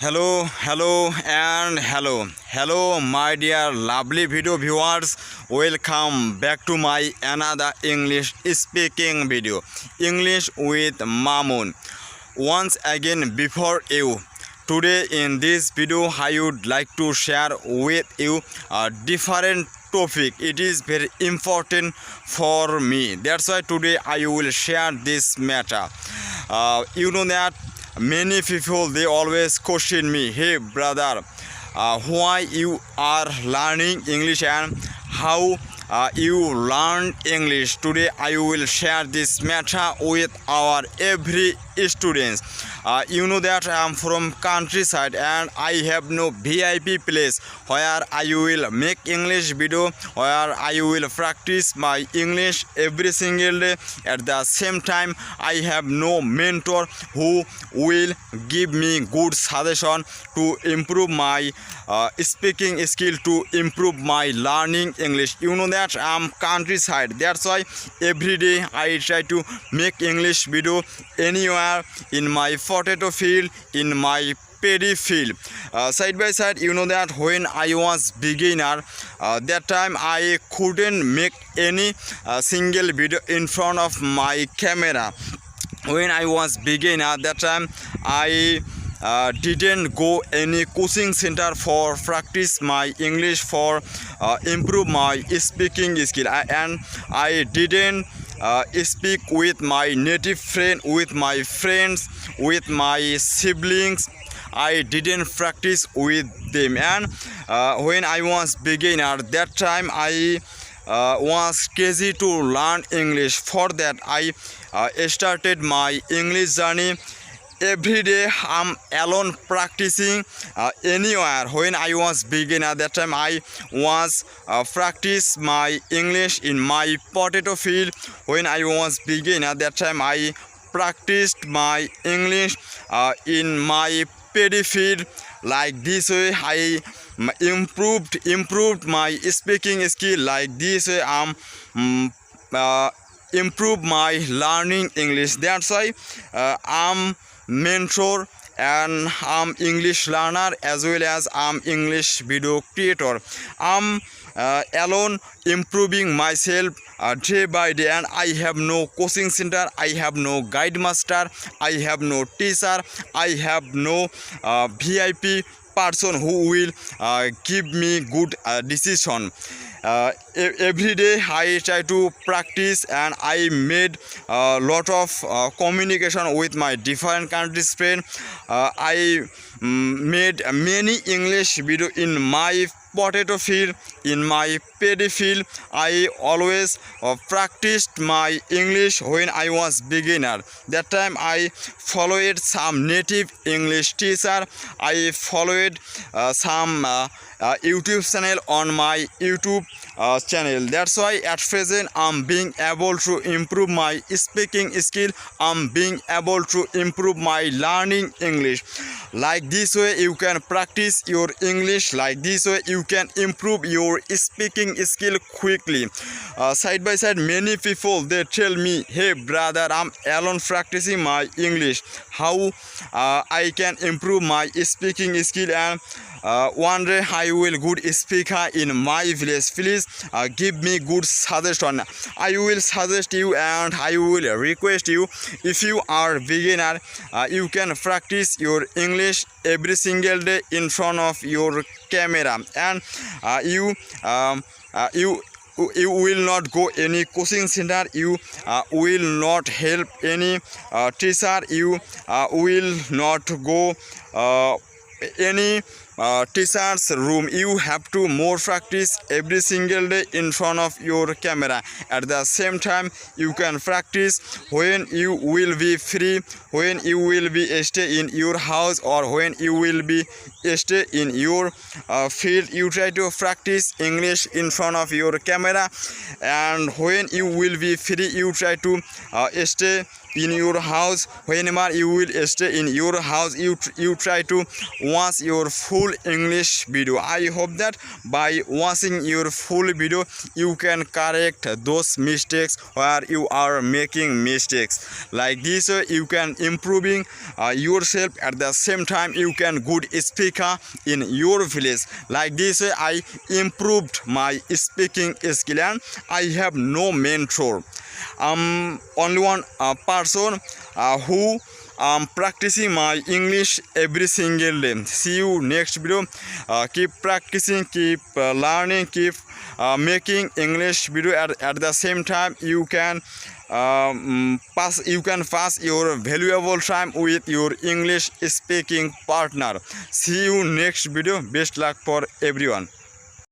Hello, my dear lovely video viewers. Welcome back to my another English speaking video, English with Mamun. Once again, before you, today in this video, I would like to share with you a different topic. It is very important for me. That's why today I will share this matter. You know that many people, they always question me, hey brother, why you are learning English and how you learn English. Today I will share this matter with our every students. You know that I am from countryside and I have no VIP place where I will make English video, where I will practice my English every single day. At the same time, I have no mentor who will give me good suggestion to improve my speaking skill, to improve my learning English. You know that I am countryside. That's why every day I try to make English video anywhere in my potato field, in my paddy field, side by side. You know that when I was beginner, that time I couldn't make any single video in front of my camera. When I was beginner, that time I didn't go any coaching center for practice my English, for improve my speaking skill, and I didn't speak with my native friend, with my friends, with my siblings. I didn't practice with them. And when I was beginner, that time I was crazy to learn English. For that I started my English journey. Every day I'm alone practicing anywhere. When I was beginner, that time I was practice my English in my potato field. When I was beginner, that time I practiced my English in my paddy field. Like this way I improved my speaking skill. Like this way I'm improve my learning English. That's why I'm mentor and I'm English learner, as well as I'm English video creator. I'm alone improving myself day by day, and I have no coaching center, I have no guide master, I have no teacher, I have no VIP person who will give me good decision. Every day I try to practice, and I made a lot of communication with my different countries friend. I made many English video in my potato field, in my paddy field. I always practiced my English when I was beginner. That time I followed some native English teacher. I followed some YouTube channel on my YouTube channel. That's why at present I'm being able to improve my speaking skill. I'm being able to improve my learning English. Like this way you can practice your English. Like this way you can improve your speaking skill quickly. Side by side, many people, they tell me, hey brother, I'm alone practicing my English. How I can improve my speaking skill, and one day I will good speaker in my village. Please give me good suggestion. I will suggest you, and I will request you, if you are beginner, you can practice your English every single day in front of your camera, and you will not go any coaching center, you will not help any teacher, you will not go any teacher's room. You have to more practice every single day in front of your camera. At the same time, you can practice when you will be free, when you will be stay in your house, or when you will be stay in your field. You try to practice English in front of your camera, and when you will be free, you try to stay in your house. Whenever you will stay in your house, you try to wash your food full English video. I hope that by watching your full video you can correct those mistakes where you are making mistakes. Like this you can improving yourself. At the same time you can good speaker in your village. Like this I improved my speaking skill and I have no mentor. Only one person who practicing my English every single day. See you next video. Keep practicing, keep learning, keep making English video. At the same time you can pass your valuable time with your English speaking partner. See you next video. Best luck for everyone.